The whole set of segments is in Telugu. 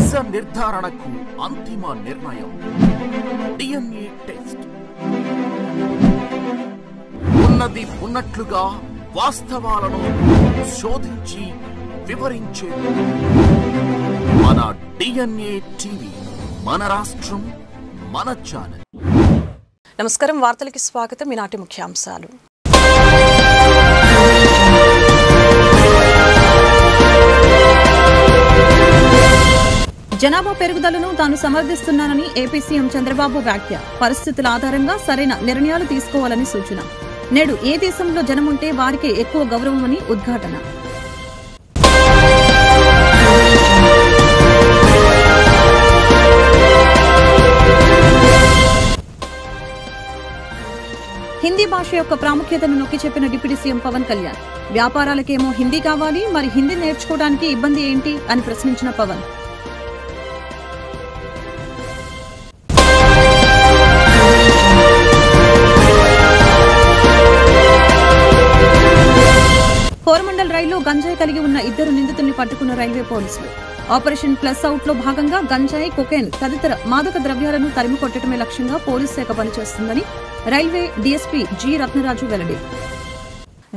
నిజ నిర్ధారణకు అంతిమ నిర్ణయం DNA టెస్ట్. ఉన్నది ఉన్నట్లుగా వాస్తవాలను శోధించి వివరించే మన DNA టీవీ, మన రాష్ట్రం, మన ఛానల్. నమస్కారం, వార్తలకి స్వాగతం. ఈనాటి ముఖ్యాంశాలు. జనాభా పెరుగుదలను తాను సమర్థిస్తున్నానని ఏపీ సీఎం చంద్రబాబు వ్యాఖ్య. పరిస్థితుల ఆధారంగా సరైన నిర్ణయాలు తీసుకోవాలని సూచన. నేడు ఏ దేశంలో జనముంటే వారికే ఎక్కువ గౌరవమని ఉద్ఘాటన. హిందీ భాష యొక్క ప్రాముఖ్యతను నొక్కి చెప్పిన డిప్యూటీ సీఎం పవన్ కళ్యాణ్. వ్యాపారాలకేమో హిందీ కావాలి, మరి హిందీ నేర్చుకోవడానికి ఇబ్బంది ఏంటి అని ప్రశ్నించిన పవన్. కోరమండల్ రైల్లో గంజాయి కలిగి ఉన్న ఇద్దరు నిందితుల్ని పట్టుకున్న రైల్వే పోలీసులు. ఆపరేషన్ ప్లస్ అవుట్ లో భాగంగా గంజాయి, కొకైన్ తదితర మాదక ద్రవ్యాలను తరిమి కొట్టడమే లక్ష్యంగా పోలీసు శాఖ పనిచేస్తుందని రైల్వే డీఎస్పీ జి రత్నరాజు వెల్లడి.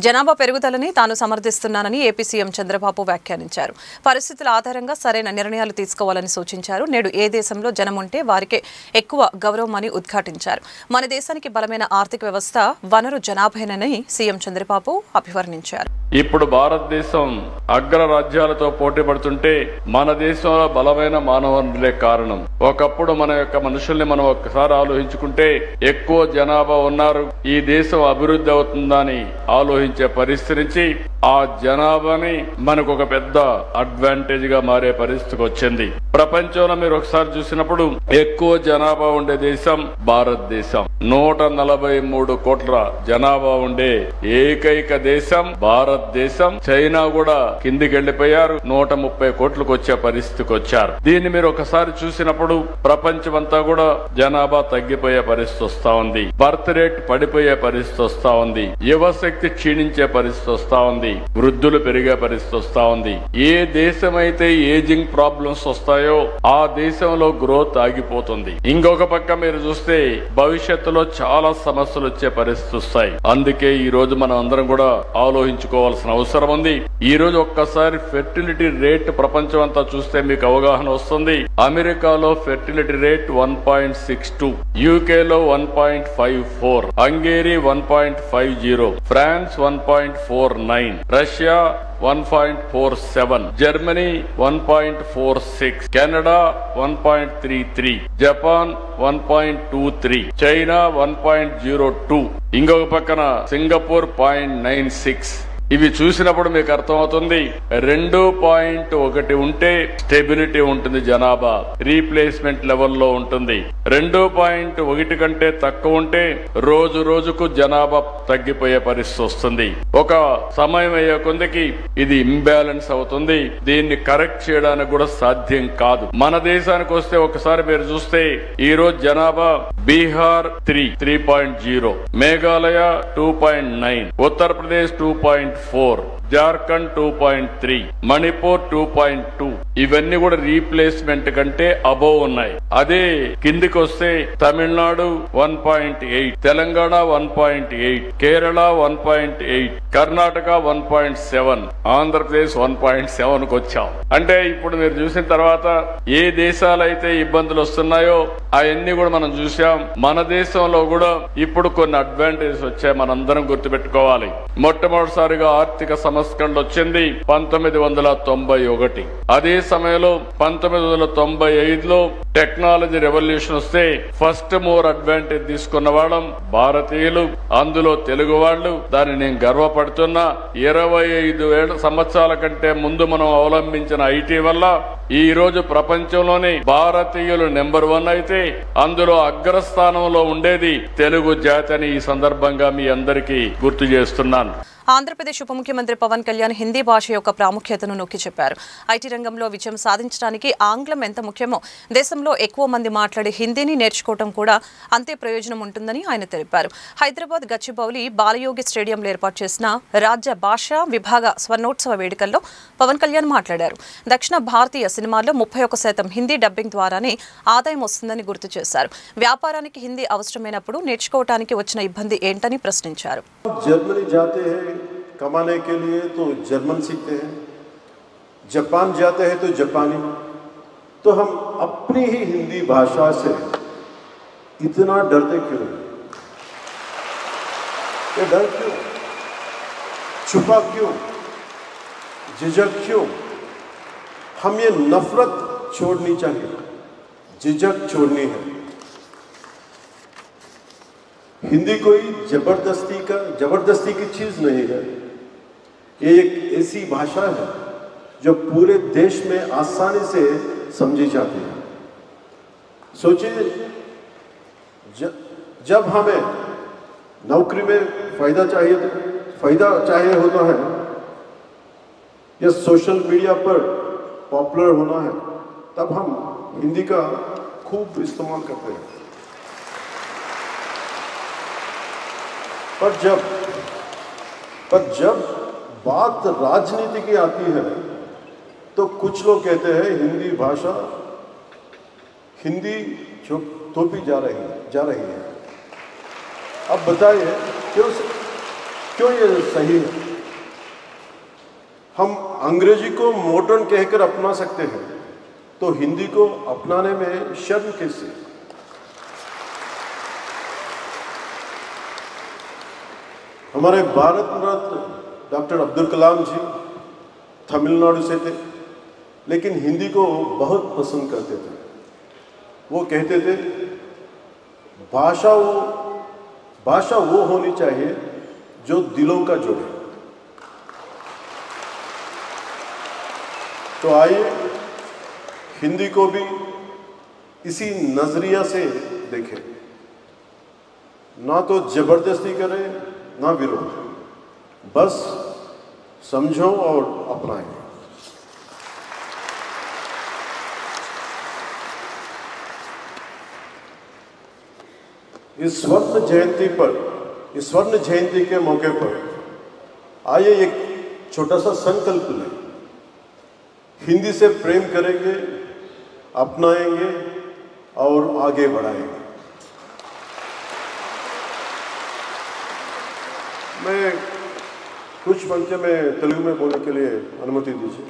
జనాభా పెరుగుదలని తాను సమర్థిస్తున్నానని ఏపీ సీఎం చంద్రబాబు వ్యాఖ్యానించారు. పరిస్థితుల ఆధారంగా సరైన నిర్ణయాలు తీసుకోవాలని సూచించారు. నేడు ఏ దేశంలో జనముంటే వారికే ఎక్కువ గౌరవమని ఉద్ఘాటించారు. మన దేశానికి బలమైన ఆర్థిక వ్యవస్థ వనరు జనాభానని సీఎం చంద్రబాబు అభివర్ణించారు. ఇప్పుడు భారతదేశం అగ్ర రాజ్యాలతో పోటీ పడుతుంటే మన దేశంలో బలమైన మానవ వనరులే కారణం. ఒకప్పుడు మన యొక్క మనుషుల్ని మనం ఒక్కసారి ఆలోచించుకుంటే ఎక్కువ జనాభా ఉన్నారు, ఈ దేశం అభివృద్ధి అవుతుందని ఆలోచించే పరిస్థితి నుంచి ఆ జనాభాని మనకు ఒక పెద్ద అడ్వాంటేజ్ గా మారే పరిస్థితికి వచ్చింది. ప్రపంచంలో మీరు ఒకసారి చూసినప్పుడు ఎక్కువ జనాభా ఉండే దేశం భారతదేశం. 143 కోట్ల జనాభా ఉండే ఏకైక దేశం భారతదేశం. చైనా కూడా కిందికి వెళ్లిపోయారు, 130 కోట్లకు వచ్చే పరిస్థితికి వచ్చారు. దీన్ని మీరు ఒకసారి చూసినప్పుడు ప్రపంచమంతా కూడా జనాభా తగ్గిపోయే పరిస్థితి వస్తా ఉంది, బర్త్ రేట్ పడిపోయే పరిస్థితి వస్తా ఉంది, యువశక్తి క్షీణించే పరిస్థితి వస్తా ఉంది, వృద్ధులు పెరిగే పరిస్థితి వస్తా ఉంది. ఏ దేశమైతే ఏజింగ్ ప్రాబ్లమ్స్ వస్తాయో ఆ దేశంలో గ్రోత్ ఆగిపోతుంది. ఇంకొక పక్క మీరు చూస్తే భవిష్యత్తులో చాలా సమస్యలు వచ్చే పరిస్థితి వస్తాయి. అందుకే ఈ రోజు మనం అందరం కూడా ఆలోచించుకోవాల్సిన అవసరం ఉంది. ఈ రోజు ఒక్కసారి ఫెర్టిలిటీ రేట్ ప్రపంచం అంతా చూస్తే మీకు అవగాహన వస్తుంది. అమెరికాలో ఫెర్టిలిటీ రేట్ 1.62, యూకేలో 1.54, Hungary 1.50, France 1.49, Russia 1.47, Germany 1.46, Canada 1.33, Japan 1.23, China 1.02, ఇంకొక పక్కన సింగపూర్ 0.96. ఇవి చూసినప్పుడు మీకు అర్థమవుతుంది 2.1 ఉంటే స్టెబిలిటీ ఉంటుంది, జనాభా రీప్లేస్మెంట్ లెవెల్లో ఉంటుంది. 2.1 కంటే తక్కువ ఉంటే రోజు రోజుకు జనాభా తగ్గిపోయే పరిస్థితి వస్తుంది. ఒక సమయం అయ్యే కొందికి ఇది ఇంబ్యాలెన్స్ అవుతుంది. దీన్ని కరెక్ట్ చేయడానికి కూడా సాధ్యం కాదు. మన దేశానికి వస్తే ఒకసారి మీరు చూస్తే ఈ రోజు జనాభా బీహార్ 3.0, మేఘాలయ 2.9, ఉత్తరప్రదేశ్ 2.4, జార్ఖండ్ 2.3, మణిపూర్ 2.2. ఇవన్నీ కూడా రీప్లేస్మెంట్ కంటే అబోవ్ ఉన్నాయి. అదే కిందికి వస్తే తమిళనాడు 1.8, తెలంగాణ 1.8, కేరళ 1.8, కర్ణాటక 1.7, ఆంధ్రప్రదేశ్ 1.7 కు వచ్చాం. అంటే ఇప్పుడు మీరు చూసిన తర్వాత ఏ దేశాలైతే ఇబ్బందులు వస్తున్నాయో అవన్నీ కూడా మనం చూసాం. మన దేశంలో కూడా ఇప్పుడు కొన్ని అడ్వాంటేజెస్ వచ్చాయి, మనందరం గుర్తుపెట్టుకోవాలి. మొట్టమొదటిసారిగా ఆర్థిక సంస్కరణలు వచ్చింది 1991. అదే సమయంలో 1995లో టెక్నాలజీ రెవల్యూషన్ వస్తే ఫస్ట్ మోర్ అడ్వాంటేజ్ తీసుకున్న వాళ్ళం భారతీయులు, అందులో తెలుగు వాళ్ళు. దాన్ని నేను గర్వపడుతున్నా. 25 సంవత్సరాల కంటే ముందు మనం అవలంబించిన ఐటీ వల్ల ఈ రోజు ప్రపంచంలోనే భారతీయులు నెంబర్ 1 అయితే అందులో అగ్రస్థానంలో ఉండేది తెలుగు జాతి అని ఈ సందర్భంగా మీ అందరికీ గుర్తు చేస్తున్నాను. ఆంధ్రప్రదేశ్ ఉప ముఖ్యమంత్రి పవన్ కళ్యాణ్ హిందీ భాష యొక్క ప్రాముఖ్యతను నొక్కి చెప్పారు. ఐటీ రంగంలో విజయం సాధించడానికి ఆంగ్లం ఎంత ముఖ్యమో దేశంలో ఎక్కువ మంది మాట్లాడే హిందీని నేర్చుకోవడం కూడా అంతే ప్రయోజనం ఉంటుందని ఆయన తెలిపారు. హైదరాబాద్ గచ్చిబౌలి బాలయోగి స్టేడియంలో ఏర్పాటు చేసిన రాజ్య భాషా విభాగ స్వర్ణోత్సవ వేడుకల్లో పవన్ కళ్యాణ్ మాట్లాడారు. దక్షిణ భారతీయ సినిమాల్లో 31% హిందీ డబ్బింగ్ ద్వారానే ఆదాయం వస్తుందని గుర్తు చేశారు. వ్యాపారానికి హిందీ అవసరమైనప్పుడు నేర్చుకోవడానికి వచ్చిన ఇబ్బంది ఏంటని ప్రశ్నించారు. जर्मनी जाते हैं कमाने के लिए तो जर्मन सीखते हैं, जापान जाते हैं तो जापानी। तो हम अपनी ही हिंदी भाषा से इतना डरते क्यों? ये डर क्यों, छुपा क्यों, झिझक क्यों? हम ये नफरत छोड़नी चाहिए, झिझक छोड़नी है। हिंदी कोई जबरदस्ती की चीज़ नहीं है। ये एक ऐसी भाषा है जो पूरे देश में आसानी से समझी जाती है। सोचिए, जब हमें नौकरी में फायदा चाहिए होता है या सोशल मीडिया पर पॉपुलर होना है, तब हम हिंदी का खूब इस्तेमाल करते हैं। पर जब बात राजनीति की आती है तो कुछ लोग कहते हैं हिंदी थोपी जा रही है। अब बताइए क्यों ये सही है? हम अंग्रेजी को मॉडर्न कहकर अपना सकते हैं, तो हिंदी को अपनाने में शर्म कैसे? हमारे भारत रत्न डॉक्टर अब्दुल कलाम जी तमिलनाडु से थे, लेकिन हिंदी को बहुत पसंद करते थे। वो कहते थे भाषा वो होनी चाहिए जो दिलों का जोड़े। तो आइए हिंदी को भी इसी नजरिया से देखें, ना तो जबरदस्ती करें ना विरोध, बस समझो और अपनाएं। इस स्वर्ण जयंती के मौके पर आइए एक छोटा सा संकल्प लें। हिंदी से प्रेम करेंगे, अपनाएंगे और आगे बढ़ाएंगे। मैं कुछ पंक्ति में तेलुगु में बोलने के लिए अनुमति दीजिए।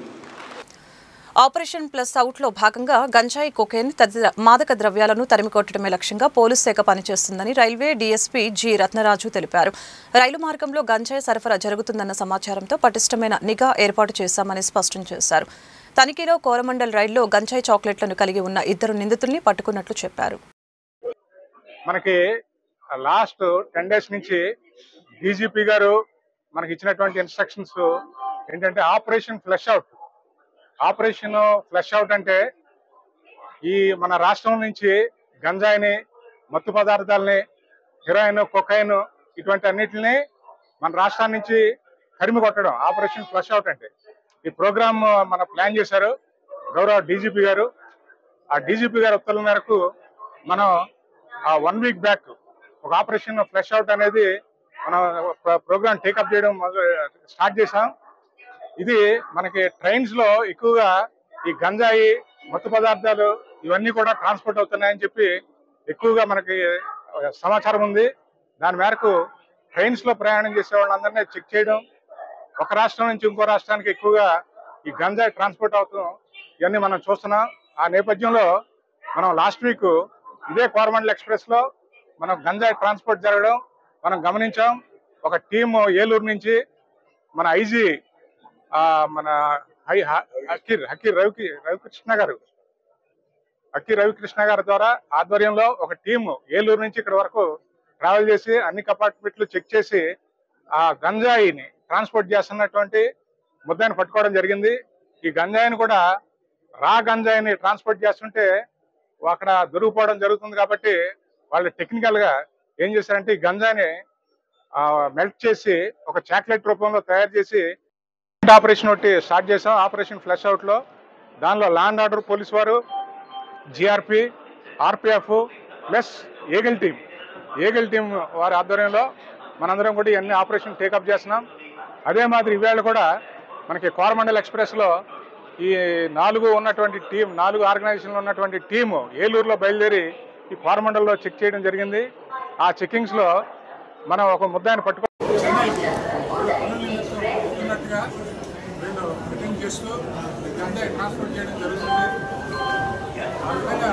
ఆపరేషన్ ప్లస్ అవుట్లో భాగంగా గంజాయి, కొకేన్ తదితర మాదక ద్రవ్యాలను తరిమికొట్టడమే లక్ష్యంగా పోలీసు శాఖ పనిచేస్తుందని రైల్వే డీఎస్పీ జి రత్నరాజు తెలిపారు. రైలు మార్గంలో గంజాయి సరఫరా జరుగుతుందన్న సమాచారంతో పటిష్టమైన నిఘా ఏర్పాటు చేశామని స్పష్టం చేశారు. తనిఖీలో కోరమండల్ రైల్లో గంజాయి చాక్లెట్లను కలిగి ఉన్న 2 నిందితుల్ని పట్టుకున్నట్లు చెప్పారు. మనకి లాస్ట్ 10 days నుంచి డీజీపీ గారు మనకి ఇచ్చినటువంటి ఇన్స్ట్రక్షన్స్ ఏంటంటే ఆపరేషన్ ఫ్లష్ అవుట్ అంటే ఈ మన రాష్ట్రం నుంచి గంజాయిని, మత్తు పదార్థాలని, హెరాయిన్, కొకైన్ ఇటువంటి అన్నిటిని మన రాష్ట్రాన్ని నుంచి తరిమి కొట్టడం ఆపరేషన్ ఫ్లష్ అవుట్ అంటే. ఈ ప్రోగ్రామ్ మన ప్లాన్ చేశారు గౌరవ డీజీపీ గారు. ఆ డీజీపీ గారి ఉత్తర్వుల మేరకు మనం 1 week బ్యాక్ ఒక ఆపరేషన్ ఫ్లష్ అవుట్ అనేది మనం ప్రోగ్రామ్ టేకప్ చేయడం స్టార్ట్ చేశాం. ఇది మనకి ట్రైన్స్ లో ఎక్కువగా ఈ గంజాయి, మత్తు పదార్థాలు ఇవన్నీ కూడా ట్రాన్స్పోర్ట్ అవుతున్నాయని చెప్పి ఎక్కువగా మనకి సమాచారం ఉంది. దాని మేరకు ట్రైన్స్ లో ప్రయాణం చేసే వాళ్ళందరినీ చెక్ చేయడం, ఒక రాష్ట్రం నుంచి ఇంకో రాష్ట్రానికి ఎక్కువగా ఈ గంజాయి ట్రాన్స్పోర్ట్ అవుతాం, ఇవన్నీ మనం చూస్తున్నాం. ఆ నేపథ్యంలో మనం లాస్ట్ వీక్ ఇదే కోరమండల్ ఎక్స్ప్రెస్ లో మనం గంజాయి ట్రాన్స్పోర్ట్ జరగడం మనం గమనించాం. ఒక టీమ్ ఏలూరు నుంచి మన ఐజీ మన రవికృష్ణ గారి ద్వారా ఆధ్వర్యంలో ఒక టీం ఏలూరు నుంచి ఇక్కడ వరకు ట్రావెల్ చేసి అన్ని కంపార్ట్మెంట్లు చెక్ చేసి ఆ గంజాయిని ట్రాన్స్పోర్ట్ చేస్తున్నటువంటి ముద్దాయిని పట్టుకోవడం జరిగింది. ఈ గంజాయిని కూడా రా గంజాయిని ట్రాన్స్పోర్ట్ చేస్తుంటే అక్కడ దొరికిపోవడం జరుగుతుంది. కాబట్టి వాళ్ళు టెక్నికల్ గా ఏం చేశారంటే ఈ గంజాయిని మెల్ట్ చేసి ఒక చాక్లెట్ రూపంలో తయారు చేసి ఆపరేషన్ ఒకటి స్టార్ట్ చేసాం. ఆపరేషన్ ఫ్లష్ అవుట్లో దానిలో లా అండ్ ఆర్డర్ పోలీస్ వారు, GRP, RPF plus Eagle team వారి ఆధ్వర్యంలో మనందరం కూడా ఇవన్నీ ఆపరేషన్ టేకప్ చేస్తున్నాం. అదే మాదిరి ఈవేళ కూడా మనకి కోరమండల్ ఎక్స్ప్రెస్లో ఈ 4 ఆర్గనైజేషన్లో ఉన్నటువంటి టీము ఏలూరులో బయలుదేరి ఈ కోరమండల్లో చెక్ చేయడం జరిగింది. ఆ చెక్కింగ్స్లో మనం ఒక ముద్దాయిని పట్టుకున్నట్టుగా వీళ్ళు చెకింగ్ చేస్తూ గంజాయి ట్రాన్స్పోర్ట్ చేయడం జరుగుతుంది. ఆ విధంగా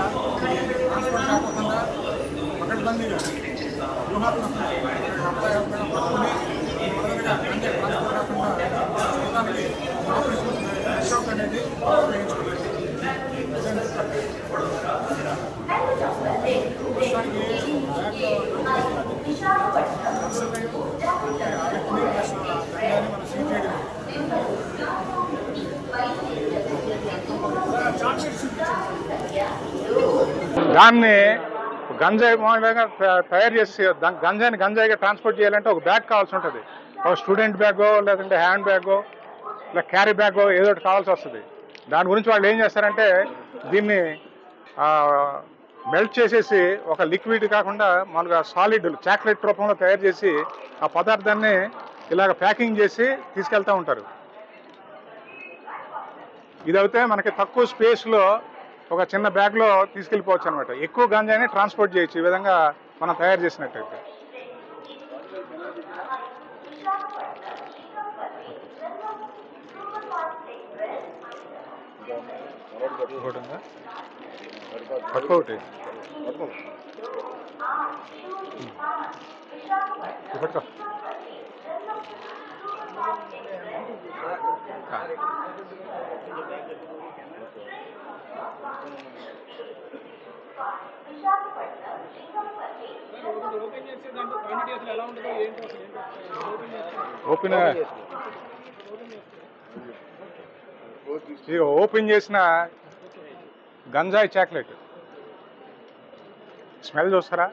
ట్రాన్స్పోర్ట్ కాకుండా పకడ్బందీగా వ్యూహాత్మకంగా పట్టుకుని మొదలుగా గంజాయి ట్రాన్స్పోర్ట్ కాకుండా మొత్తానికి ఆపరేషన్ ఫ్లష్ అవుట్ అనేది ఉపయోగించుకోలేదు. దాన్ని గంజాయి మామూలుగా తయారు చేసి గంజాయిగా ట్రాన్స్పోర్ట్ చేయాలంటే ఒక బ్యాగ్ కావాల్సి ఉంటుంది. ఒక స్టూడెంట్ బ్యాగో లేదంటే హ్యాండ్ బ్యాగో లేదా క్యారీ బ్యాగో ఏదో ఒకటి కావాల్సి వస్తుంది. దాని గురించి వాళ్ళు ఏం చేస్తారంటే దీన్ని మెల్ట్ చేసేసి ఒక లిక్విడ్ కాకుండా మామూలుగా సాలిడ్ చాక్లెట్ రూపంలో తయారు చేసి ఆ పదార్థాన్ని ఇలాగ ప్యాకింగ్ చేసి తీసుకెళ్తూ ఉంటారు. ఇదైతే మనకి తక్కువ స్పేస్లో ఒక చిన్న బ్యాగ్లో తీసుకెళ్ళిపోవచ్చు అనమాట. ఎక్కువ గంజాయిని ట్రాన్స్పోర్ట్ చేయొచ్చు ఈ విధంగా మనం తయారు చేసినట్టయితే. పట్టుకోటి పట్టుకో. ఓపెన్ చేసిన గంజాయి చాక్లెట్ స్మెల్ చూస్తారా?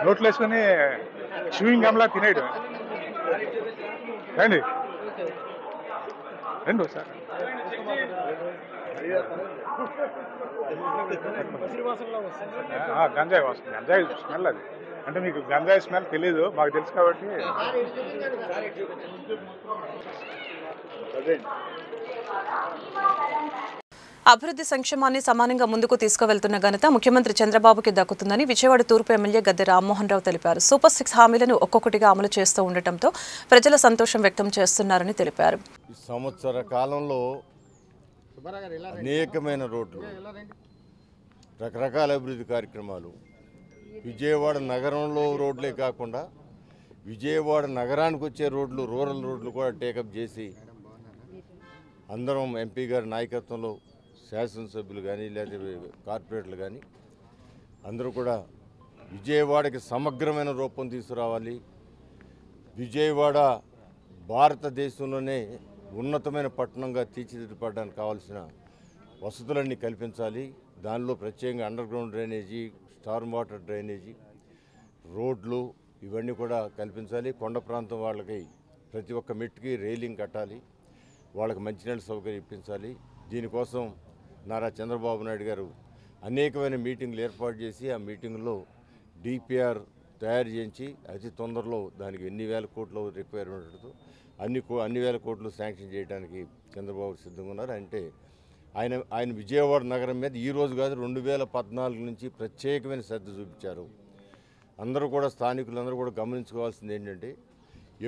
నోట్లు వేసుకుని చూయింగ్ గమ్లా తినేయడం. రండి సార్. గంజాయి వాసన, గంజాయి స్మెల్ అది. అంటే మీకు గంజాయి స్మెల్ తెలీదు, మాకు తెలుసు కాబట్టి. అభివృద్ధి సంక్షేమాన్ని సమానంగా ముందుకు తీసుకువెళ్తున్న ఘనత ముఖ్యమంత్రి చంద్రబాబుకి దక్కుతుందని విజయవాడ తూర్పు ఎమ్మెల్యే గద్దె రామ్మోహన్ రావు తెలిపారు. సూపర్ 6 హామీలను ఒక్కొక్కటిగా అమలు చేస్తూ ఉండటంతో ప్రజల సంతోషం వ్యక్తం చేస్తున్నారని తెలిపారు. ఈ సంవత్సర కాలంలో అనేకమైన రోడ్లు, రకరకాల అభివృద్ధి కార్యక్రమాలు, విజయవాడ నగరంలో రోడ్లే కాకుండా విజయవాడ నగరానికి వచ్చే రోడ్లు, రూరల్ రోడ్లు కూడా టేకప్ చేసి అందరం ఎంపీ గారి నాయకత్వంలో శాసనసభ్యులు కానీ లేదా కార్పొరేటర్లు కానీ అందరూ కూడా విజయవాడకి సమగ్రమైన రూపం తీసుకురావాలి. విజయవాడ భారతదేశంలోనే ఉన్నతమైన పట్టణంగా తీర్చిదిద్దడానికి కావాల్సిన వసతులన్నీ కల్పించాలి. దానిలో ప్రత్యేకంగా under ground drainage, Storm water drainage, రోడ్లు ఇవన్నీ కూడా కల్పించాలి. కొండ ప్రాంతం వాళ్ళకి ప్రతి ఒక్క మెట్టుకి రైలింగ్ కట్టాలి, వాళ్ళకి మంచినీళ్ళ సౌకర్యం ఇప్పించాలి. దీనికోసం నారా చంద్రబాబు నాయుడు గారు అనేకమైన మీటింగ్లు ఏర్పాటు చేసి ఆ మీటింగ్లో డిపిఆర్ తయారు చేయించి అతి తొందరలో దానికి ఎన్ని వేల కోట్లు రిక్వైర్మెంట్ అన్ని వేల కోట్లు శాంక్షన్ చేయడానికి చంద్రబాబు సిద్ధంగా ఉన్నారు. అంటే ఆయన విజయవాడ నగరం మీద ఈరోజు కాదు 2014 నుంచి ప్రత్యేకమైన శ్రద్ధ చూపించారు. అందరూ కూడా స్థానికులందరూ కూడా గమనించుకోవాల్సింది ఏంటంటే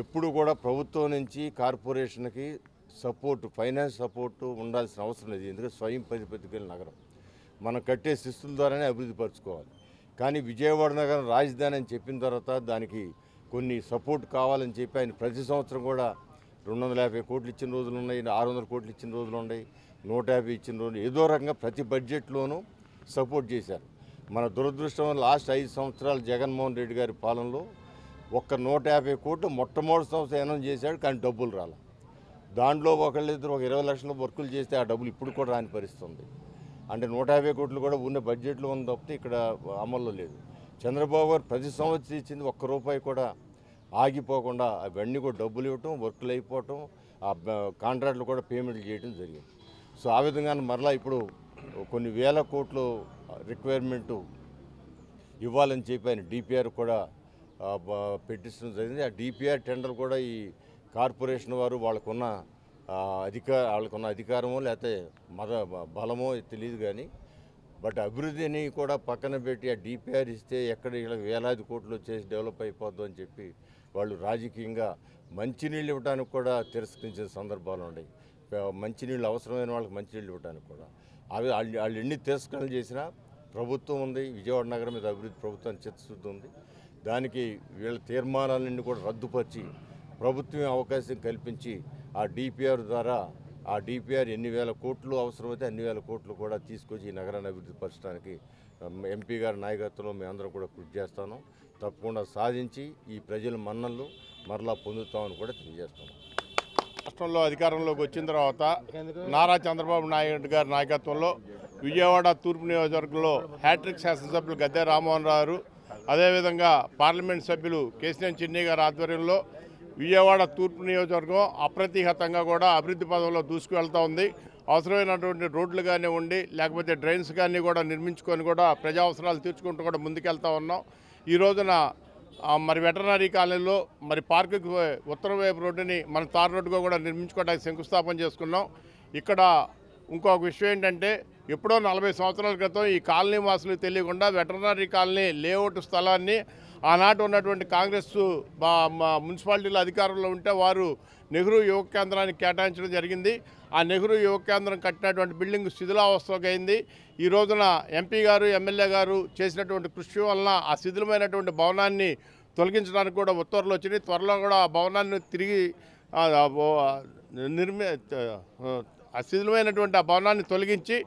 ఎప్పుడు కూడా ప్రభుత్వం నుంచి కార్పొరేషన్కి సపోర్టు, ఫైనాన్స్ సపోర్టు ఉండాల్సిన అవసరం లేదు. ఎందుకంటే స్వయం ప్రతిపత్తికల నగరం, మనం కట్టే శిస్తుల ద్వారానే అభివృద్ధి పరచుకోవాలి. కానీ విజయవాడ నగరం రాజధాని అని చెప్పిన తర్వాత దానికి కొన్ని సపోర్ట్ కావాలని చెప్పి ఆయన ప్రతి సంవత్సరం కూడా 250 కోట్లు ఇచ్చిన రోజులు ఉన్నాయి, 600 కోట్లు ఇచ్చిన రోజులు ఉన్నాయి, 150 ఇచ్చిన రోజులు, ఏదో రకంగా ప్రతి బడ్జెట్లోనూ సపోర్ట్ చేశారు. మన దురదృష్టం లాస్ట్ 5 సంవత్సరాలు జగన్మోహన్ రెడ్డి గారి పాలనలో ఒక్క 150 కోట్లు మొట్టమొదటి సంవత్సరం అనౌన్స్ చేశాడు, కానీ డబ్బులు రాల. దాంట్లో ఒకళ్ళిద్దరు ఒక 20 లక్షల వర్కులు చేస్తే ఆ డబ్బులు ఇప్పుడు కూడా రాని పరిస్థితుంది. అంటే 150 కోట్లు కూడా ఉన్న బడ్జెట్లో ఉంది తప్పితే ఇక్కడ అమల్లో లేదు. చంద్రబాబు గారు ప్రతి సంవత్సరం ఇచ్చింది ఒక్క రూపాయి కూడా ఆగిపోకుండా అవన్నీ కూడా డబ్బులు ఇవ్వటం, వర్క్లు అయిపోవటం, ఆ కాంట్రాక్ట్లు కూడా పేమెంట్లు చేయడం జరిగింది. సో ఆ విధంగా మరలా ఇప్పుడు కొన్ని వేల కోట్లు రిక్వైర్మెంటు ఇవ్వాలని చెప్పి ఆయన డిపిఆర్ కూడా పెట్టించడం జరిగింది. ఆ డిపిఆర్ టెండర్ కూడా ఈ కార్పొరేషన్ వారు వాళ్ళకున్న అధికారమో లేకపోతే బలమో తెలియదు కానీ బట్ అభివృద్ధిని కూడా పక్కన పెట్టి ఆ డిపిఆర్ ఇస్తే ఎక్కడ వీళ్ళకి వేలాది కోట్లు వచ్చేసి డెవలప్ అయిపోద్దు అని చెప్పి వాళ్ళు రాజకీయంగా మంచినీళ్ళు ఇవ్వడానికి కూడా తిరస్కరించిన సందర్భాలు ఉన్నాయి. మంచినీళ్ళు అవసరమైన వాళ్ళకి మంచినీళ్ళు ఇవ్వడానికి కూడా అవి వాళ్ళు ఎన్ని తిరస్కరణ చేసినా ప్రభుత్వం ఉంది, విజయవాడ నగరం మీద అభివృద్ధి ప్రభుత్వం చిత్తశుద్ధి ఉంది. దానికి వీళ్ళ తీర్మానాలన్నీ కూడా రద్దుపరిచి ప్రభుత్వమే అవకాశం కల్పించి ఆ డిపిఆర్ ద్వారా ఆ డిపిఆర్ ఎన్ని వేల కోట్లు అవసరమైతే అన్ని వేల కోట్లు కూడా తీసుకొచ్చి ఈ నగరాన్ని అభివృద్ధి పరచడానికి ఎంపీ గారి నాయకత్వంలో మేమందరం కూడా కృషి చేస్తాను. తప్పకుండా సాధించి ఈ ప్రజల మన్ననలు మరలా పొందుతామని కూడా తెలియజేస్తున్నాం. రాష్ట్రంలో అధికారంలోకి వచ్చిన తర్వాత నారా చంద్రబాబు నాయుడు గారి నాయకత్వంలో విజయవాడ తూర్పు నియోజకవర్గంలో హ్యాట్రిక్ శాసనసభ్యులు గద్దె రామ్మోహన్ రావు గారు, అదేవిధంగా పార్లమెంట్ సభ్యులు కేశినేని చిన్ని గారి ఆధ్వర్యంలో విజయవాడ తూర్పు నియోజకవర్గం అప్రతిహతంగా కూడా అభివృద్ధి పదంలో దూసుకువెళ్తూ ఉంది. అవసరమైనటువంటి రోడ్లు కానివ్వండి, లేకపోతే డ్రైన్స్ కానీ కూడా నిర్మించుకొని కూడా ప్రజా అవసరాలు తీర్చుకుంటూ కూడా ముందుకెళ్తా ఉన్నాం. ఈ రోజున మరి వెటర్నరీ కాలనీలో మరి పార్కుకి ఉత్తరం వైపు రోడ్డుని మన తార్ రోడ్డుగా కూడా నిర్మించుకోవడానికి శంకుస్థాపన చేసుకున్నాం. ఇక్కడ ఇంకొక విషయం ఏంటంటే ఎప్పుడో 40 సంవత్సరాల క్రితం ఈ కాలనీ వాసులకు తెలియకుండా వెటర్నరీ కాలనీ లేఅవుట్ స్థలాన్ని ఆనాటి ఉన్నటువంటి కాంగ్రెస్ మున్సిపాలిటీలో అధికారంలో ఉంటే వారు నెహ్రూ యువ కేంద్రానికి కేటాయించడం జరిగింది. ఆ నెహ్రూ యువ కేంద్రం కట్టినటువంటి బిల్డింగ్ శిథిలావస్థకు అయింది. ఈ రోజున ఎంపీ గారు, ఎమ్మెల్యే గారు చేసినటువంటి కృషి వలన ఆ శిథిలమైనటువంటి భవనాన్ని తొలగించడానికి కూడా ఉత్తర్వులు వచ్చినాయి. త్వరలో కూడా ఆ భవనాన్ని తిరిగి శిథిలమైనటువంటి ఆ భవనాన్ని తొలగించి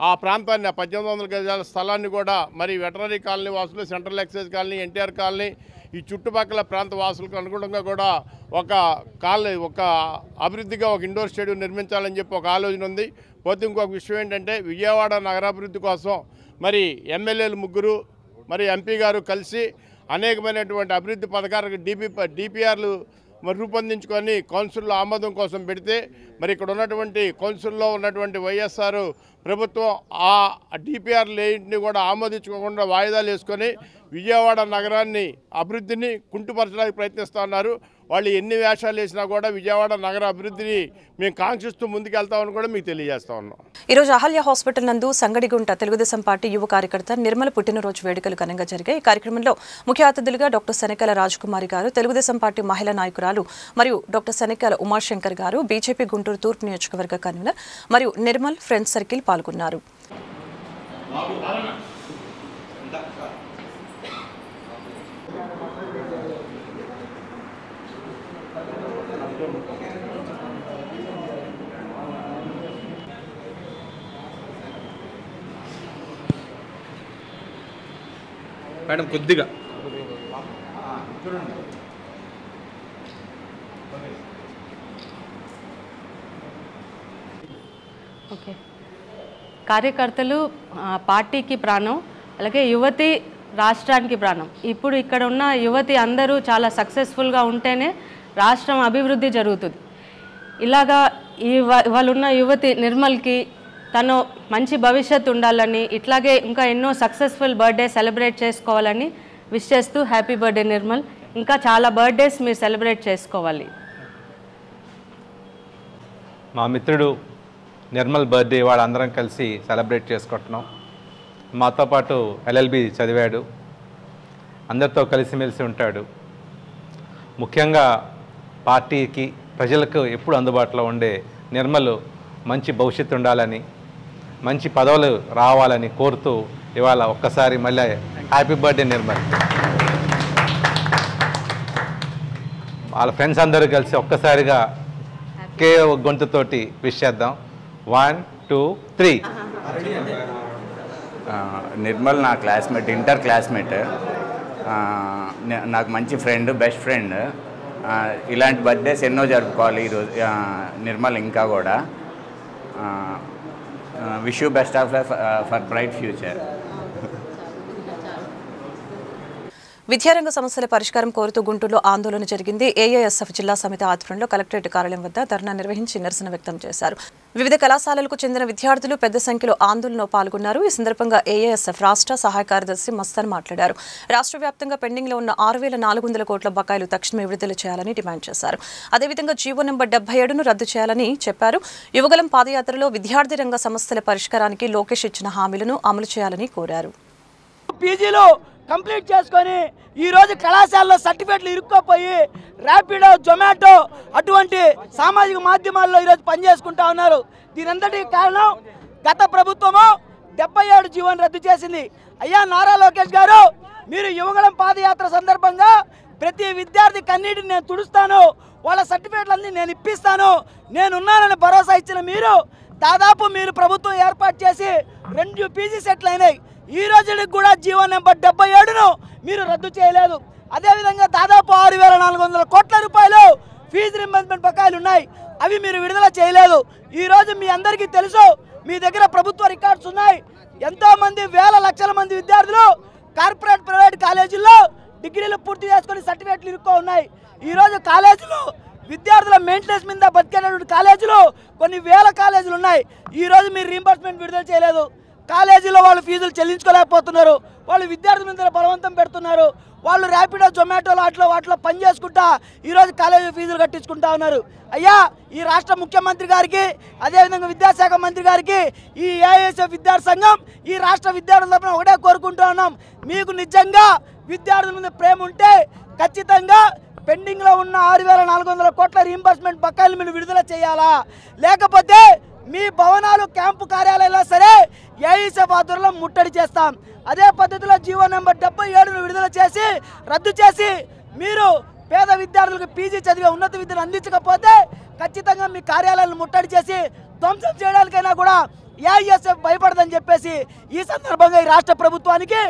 ఆ ప్రాంతాన్ని 1800 గజాల స్థలాన్ని కూడా మరి వెటర్నరీ కాలనీ వాసులు, central excise colony, NTR colony ఈ చుట్టుపక్కల ప్రాంత వాసులకు అనుగుణంగా కూడా ఒక అభివృద్ధిగా ఒక ఇండోర్ స్టేడియం నిర్మించాలని చెప్పి ఒక ఆలోచన ఉంది. పోతే ఇంకొక విషయం ఏంటంటే విజయవాడ నగరాభివృద్ధి కోసం మరి ఎమ్మెల్యేలు 3 మరి ఎంపీ గారు కలిసి అనేకమైనటువంటి అభివృద్ధి పథకాలకు డిపిఆర్లు మరి రూపొందించుకొని కౌన్సిల్లో ఆమోదం కోసం పెడితే మరి ఇక్కడ ఉన్నటువంటి కౌన్సిల్లో ఉన్నటువంటి వైఎస్ఆర్ ప్రభుత్వం ఆ డిపిఆర్లన్నింటినీ కూడా ఆమోదించుకోకుండా వాయిదాలు వేసుకొని విజయవాడ నగరాన్ని అభివృద్ధిని కుంటుపరచడానికి ప్రయత్నిస్తూ ఉన్నారు. వాళ్ళు ఎన్ని వేషాలు వేసినా కూడా విజయవాడ నగర అభివృద్ధిని మేము కాంక్షిస్తూ ముందుకెళ్తామని కూడా మీకు తెలియజేస్తా ఉన్నాం. ఈరోజు అహల్య హాస్పిటల్ నందు సంగడిగుంట తెలుగుదేశం పార్టీ యువ కార్యకర్త నిర్మల పుట్టినరోజు వేడుకలు ఘనంగా జరిగాయి. ఈ కార్యక్రమంలో ముఖ్య అతిథులుగా డాక్టర్ శనకాల రాజకుమారి గారు, తెలుగుదేశం పార్టీ మహిళా నాయకురాలు మరియు డాక్టర్ శనకాల ఉమాశంకర్ గారు, బీజేపీ గుంటూరు తూర్పు నియోజకవర్గ కన్వీనర్ మరియు నిర్మల్ ఫ్రెండ్స్ సర్కిల్ పాల్గొన్నారు. మేడం కొద్దిగా ఓకే. కార్యకర్తలు పార్టీకి ప్రాణం, అలాగే యువతి రాష్ట్రానికి ప్రాణం. ఇప్పుడు ఇక్కడ ఉన్న యువతి అందరూ చాలా సక్సెస్ఫుల్గా ఉంటేనే రాష్ట్రం అభివృద్ధి జరుగుతుంది. ఇలాగా ఇవాళ ఉన్న యువతి నిర్మల్కి తను మంచి భవిష్యత్తు ఉండాలని, ఇట్లాగే ఇంకా ఎన్నో సక్సెస్ఫుల్ బర్త్డే సెలబ్రేట్ చేసుకోవాలని విష్ చేస్తూ హ్యాపీ బర్త్డే నిర్మల్. ఇంకా చాలా బర్త్డేస్ మీరు సెలబ్రేట్ చేసుకోవాలి. మా మిత్రుడు నిర్మల్ బర్త్డే వాళ్ళందరం కలిసి సెలబ్రేట్ చేసుకుంటున్నాం. మాతో పాటు LLB చదివాడు, అందరితో కలిసిమెలిసి ఉంటాడు. ముఖ్యంగా పార్టీకి, ప్రజలకు ఎప్పుడు అందుబాటులో ఉండే నిర్మల్ మంచి భవిష్యత్తు ఉండాలని, మంచి పదవులు రావాలని కోరుతూ ఇవాళ ఒక్కసారి మళ్ళీ హ్యాపీ బర్త్డే నిర్మల్. వాళ్ళ ఫ్రెండ్స్ అందరూ కలిసి ఒక్కసారిగా ఒకే గొంతుతోటి విష్ చేద్దాం. 1 2 3. నిర్మల్ నా క్లాస్మేట్, ఇంటర్ క్లాస్మేట్, నాకు మంచి ఫ్రెండ్, బెస్ట్ ఫ్రెండ్. ఇలాంటి బర్త్డేస్ ఎన్నో జరుపుకోవాలి ఈరోజు నిర్మల్ ఇంకా కూడా. Wish you best of life for bright future. విద్యారంగ సమస్యల పరిష్కారం కోరుతూ గుంటూరులో ఆందోళన జరిగింది. ఏఐఎస్ఎఫ్ జిల్లా సమితి ఆధ్వర్యంలో కలెక్టరేట్ కార్యాలయం వద్ద ధర్నా నిర్వహించి నిరసన వ్యక్తం చేశారు. వివిధ కళాశాలలకు చెందిన విద్యార్థులు పెద్ద సంఖ్యలో ఆందోళనలో పాల్గొన్నారు. ఈ సందర్భంగా ఏఐఎస్ఎఫ్ రాష్ట్ర సహాయ కార్యదర్శి మస్తాన్ మాట్లాడారు. రాష్ట్ర వ్యాప్తంగా పెండింగ్లో ఉన్న 6,400 కోట్ల బకాయిలు తక్షణమే విడుదల చేయాలని డిమాండ్ చేశారు. అదేవిధంగా జీవో నెంబర్ 77ను రద్దు చేయాలని చెప్పారు. యువగలం పాదయాత్రలో విద్యార్థి రంగ సమస్యల పరిష్కారానికి లోకేష్ ఇచ్చిన హామీలను అమలు చేయాలని కోరారు. పీజీలో కంప్లీట్ చేసుకొని ఈరోజు కళాశాలలో సర్టిఫికేట్లు ఇరుక్కోపోయి ర్యాపిడో, జొమాటో అటువంటి సామాజిక మాధ్యమాల్లో ఈరోజు పనిచేసుకుంటా ఉన్నారు. దీనంతటికి కారణం గత ప్రభుత్వము 77 జీవోను రద్దు చేసింది. అయ్యా నారా లోకేష్ గారు, మీరు యువగళం పాదయాత్ర సందర్భంగా ప్రతి విద్యార్థి కన్నీటిని నేను తుడుస్తాను, వాళ్ళ సర్టిఫికేట్లన్నీ నేను ఇప్పిస్తాను, నేనున్నానని భరోసా ఇచ్చిన మీరు దాదాపు మీరు ప్రభుత్వం ఏర్పాటు చేసి 2 పీజీ సెట్లు అయినాయి. ఈ రోజుకి కూడా జీవో నెంబర్ 77ను మీరు రద్దు చేయలేదు. అదేవిధంగా దాదాపు 6,400 కోట్ల రూపాయలు ఫీజు రింబర్స్మెంట్ బకాయిలు ఉన్నాయి, అవి మీరు విడుదల చేయలేదు. ఈరోజు మీ అందరికీ తెలుసు, మీ దగ్గర ప్రభుత్వ రికార్డ్స్ ఉన్నాయి. ఎంతోమంది వేల లక్షల మంది విద్యార్థులు కార్పొరేట్ ప్రైవేట్ కాలేజీల్లో డిగ్రీలు పూర్తి చేసుకొని సర్టిఫికేట్లు ఇరుక్కో ఉన్నాయి. ఈరోజు కాలేజీలు విద్యార్థుల మెయింటెనెన్స్ మీద బతికేటటువంటి కాలేజీలు కొన్ని వేల కాలేజీలు ఉన్నాయి. ఈరోజు మీరు రీంబర్స్మెంట్ విడుదల చేయలేదు. కాలేజీలో వాళ్ళు ఫీజులు చెల్లించుకోలేకపోతున్నారు, వాళ్ళు విద్యార్థుల మీద బలవంతం పెడుతున్నారు. వాళ్ళు ర్యాపిడో, జొమాటోలో వాటిలో పని చేసుకుంటా ఈరోజు కాలేజీ ఫీజులు కట్టించుకుంటా ఉన్నారు. అయ్యా, ఈ రాష్ట్ర ముఖ్యమంత్రి గారికి అదేవిధంగా విద్యాశాఖ మంత్రి గారికి ఈ ఏఐఎస్ఎఫ్ విద్యార్థి సంఘం ఈ రాష్ట్ర విద్యార్థుల తరపున ఒకటే కోరుకుంటూ ఉన్నాం, మీకు నిజంగా విద్యార్థుల మీద ప్రేమ ఉంటే ఖచ్చితంగా పెండింగ్లో ఉన్న 6,400 కోట్ల రీంబర్స్మెంట్ బకాయిలు మీరు విడుదల చేయాలా, లేకపోతే మీ భవనాలు, క్యాంపు కార్యాలయాల్లో సరే ఏఐఎస్ఎఫ్ ఆధ్వర్యంలో ముట్టడి చేస్తాం. అదే పద్ధతిలో జీవో నెంబర్ 77ను విడుదల చేసి రద్దు చేసి మీరు పేద విద్యార్థులకు పీజీ చదివే ఉన్నత విద్యను అందించకపోతే ఖచ్చితంగా మీ కార్యాలయాలను ముట్టడి చేసి ధ్వంసం చేయడానికైనా కూడా ఏఐఎస్ఎఫ్ భయపడదని చెప్పేసి ఈ సందర్భంగా ఈ రాష్ట్ర ప్రభుత్వానికి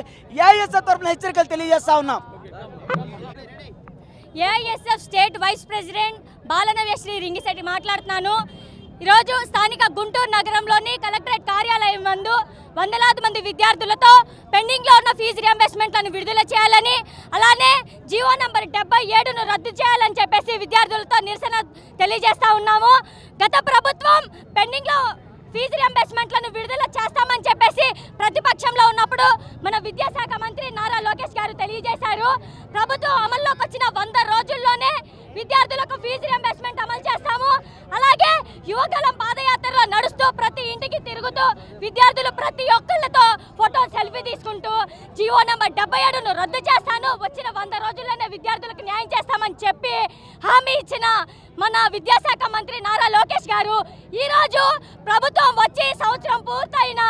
ఏఐఎస్ఎఫ్ తరఫున హెచ్చరికలు తెలియజేస్తా ఉన్నాం. AISF state vice president Balanavyasri రింగిశెట్టి మాట్లాడుతున్నాను. ఈరోజు స్థానిక గుంటూరు నగరంలోని కలెక్టరేట్ కార్యాలయం ముందు వందలాది మంది విద్యార్థులతో పెండింగ్లో ఉన్న ఫీజు రియంబర్స్మెంట్లను విడుదల చేయాలని, అలానే జీవో నంబర్ 77ను రద్దు చేయాలని చెప్పేసి విద్యార్థులతో నిరసన తెలియజేస్తా ఉన్నాము. గత ప్రభుత్వం పెండింగ్లో ఫీజు రియంబర్స్మెంట్లను విడుదల చేస్తామని చెప్పేసి ప్రతిపక్షంలో ఉన్నప్పుడు మన విద్యాశాఖ మంత్రి నారా లోకేష్ గారు తెలియజేశారు. ప్రభుత్వం అమల్లోకి వచ్చిన 100 రోజుల్లోనే విద్యార్థులకు ఫీజు రియంబర్స్మెంట్ అమలు చేస్తాము. అలాగే యువగలం పాదయాత్రలో నడుస్తూ ప్రతి ఇంటికి తిరుగుతూ విద్యార్థులు ప్రతి ఒక్కళ్ళతో ఫోటో సెల్ఫీ తీసుకుంటూ జీవో నెంబర్ 77ను రద్దు చేస్తాను, వచ్చిన 100 రోజుల్లోనే విద్యార్థులకు న్యాయం చేస్తామని చెప్పి హామీ ఇచ్చిన మన విద్యాశాఖ మంత్రి నారా లోకేష్ గారు ఈరోజు ప్రభుత్వం వచ్చి సంవత్సరం పూర్తయిన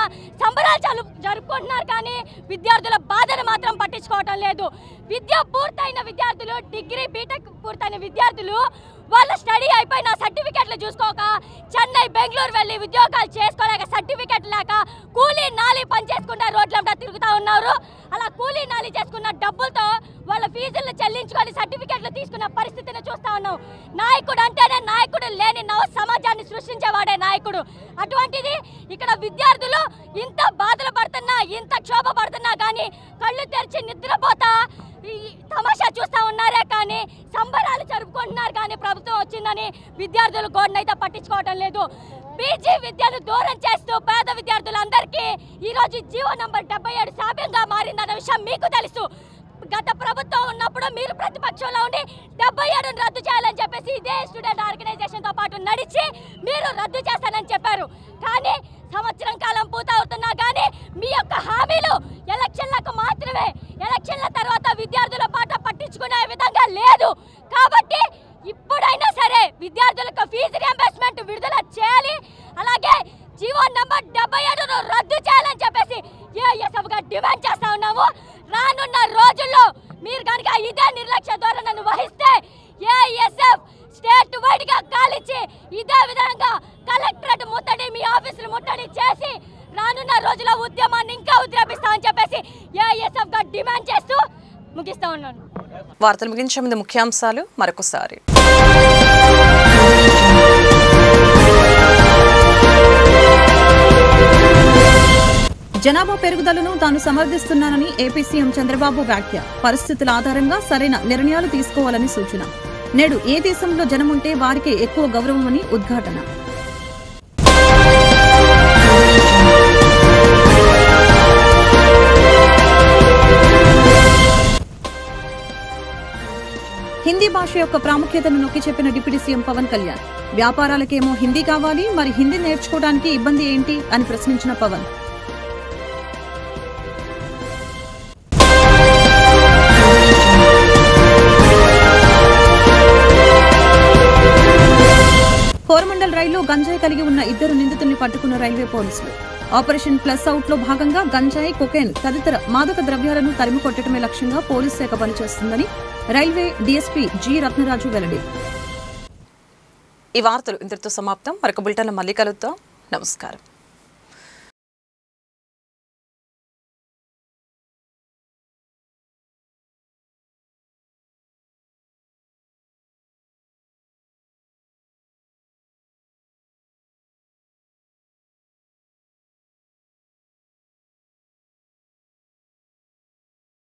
సంబరాలు జరుపుకుంటున్నారు, కానీ విద్యార్థుల బాధను మాత్రం పట్టించుకోవటం లేదు. విద్య పూర్తయిన విద్యార్థులు, డిగ్రీ బీటెక్ పూర్తయిన విద్యార్థులు వాళ్ళ స్టడీ అయిపోయిన సర్టిఫికెట్లు చూసుకోక చెన్నై, బెంగళూరు వెళ్ళి ఉద్యోగాలు చేసుకోలేక సర్టిఫికెట్ లేక కూలీ నాలి పని చేసుకుంటా రోడ్లంతా తిరుగుతూ ఉన్నారు. అలా కూలీ నాలి చేసుకున్న డబ్బులతో వాళ్ళ ఫీజులను చెల్లించుకొని సర్టిఫికెట్లు తీసుకున్న పరిస్థితిని చూస్తూ ఉన్నాం. నాయకుడు అంటేనే నాయకుడు లేని నవ సమాజాన్ని సృష్టించేవాడే నాయకుడు. అటువంటిది ఇక్కడ విద్యార్థులు ఇంత బాధలు పడుతున్నా, ఇంత క్షోభ పడుతున్నా కానీ కళ్ళు తెరిచి నిద్రపోతా తమాషా చూస్తూ ఉన్నారే కానీ సంబరాలు జరుపుకుంటున్నారు, కానీ ప్రభుత్వం వచ్చిందని విద్యార్థులు గోడనైతే పట్టించుకోవడం లేదు. పీజీ విద్యను దూరం చేస్తూ పేద విద్యార్థులందరికీ ఈరోజు జీవో నంబర్ 77 శాపంగా మారిందన్న విషయం మీకు తెలుసు. గత ప్రభుత్వం ఉన్నప్పుడు మీరు ప్రతిపక్షంలో ఉండి 77ను రద్దు చేయాలని చెప్పేసి ఇదే స్టూడెంట్ ఆర్గనైజేషన్తో పాటు నడిచి మీరు రద్దు చేస్తానని చెప్పారు. కానీ సంవత్సరం కాలం పూర్తవుతున్నా కానీ మీ యొక్క హామీలు ఎలక్షన్లకు మాత్రమే, ఎలక్షన్ల తర్వాత విద్యార్థుల పాట పట్టించుకునే విధంగా లేదు. కాబట్టి ఇప్పుడైనా సరే విద్యార్థులకు ఫీజు రియంబర్స్మెంట్ విడుదల చేయాలి, అలాగే జీవో నంబర్ 77ను రద్దు చేయాలని చెప్పేసి ఏఐఎస్ఎఫ్గా డిమాండ్ చేస్తా ఉన్నాము. రానున్న రోజుల్లో మీరు కనుక ఇదే నిర్లక్ష్య ధోరణిని వహిస్తే ఏఐఎస్ఎఫ్ స్టేట్ వైడ్గా కాలిచ్చి ఇదే విధంగా కలెక్టరేట్ ముట్టడి, మీ ఆఫీసులు ముట్టడి చేసి రానున్న రోజుల ఉద్యమాన్ని ఇంకా ఉద్రేపిస్తామని చెప్పేసి ఏఐఎస్ఎఫ్గా డిమాండ్ చేస్తూ ముగిస్తా ఉన్నాను. వార్తలు ముగించే ముందు ముఖ్యాంశాలు మరొకసారి. జనాభా పెరుగుదలను తాను సమర్థిస్తున్నానని ఏపీ సీఎం చంద్రబాబు వ్యాఖ్య. పరిస్థితుల ఆధారంగా సరైన నిర్ణయాలు తీసుకోవాలని సూచన. నేడు ఏ దేశంలో జనముంటే వారికే ఎక్కువ గౌరవమని ఉద్ఘాటన. హిందీ భాష యొక్క ప్రాముఖ్యతను నొక్కి చెప్పిన డిప్యూటీ సీఎం పవన్ కళ్యాణ్. వ్యాపారాలకేమో హిందీ కావాలి, మరి హిందీ నేర్చుకోవడానికి ఇబ్బంది ఏంటి అని ప్రశ్నించిన పవన్. కోరమండల్ రైల్లో గంజాయి కలిగి ఉన్న 2 నిందితుల్ని పట్టుకున్న రైల్వే పోలీసులు. ఆపరేషన్ ప్లస్ అవుట్ లో భాగంగా గంజాయి, కొకైన్ తదితర మాదక ద్రవ్యాలను తరిమి కొట్టడమే లక్ష్యంగా పోలీస్ శాఖ పనిచేస్తుందని రైల్వే డీఎస్పీ జి రత్నరాజు వెల్లడి. ఈ వార్తలు ఇంతటితో సమాప్తం. మరొక బులెటిన్లో మళ్ళీ కలుద్దాం. నమస్కారం.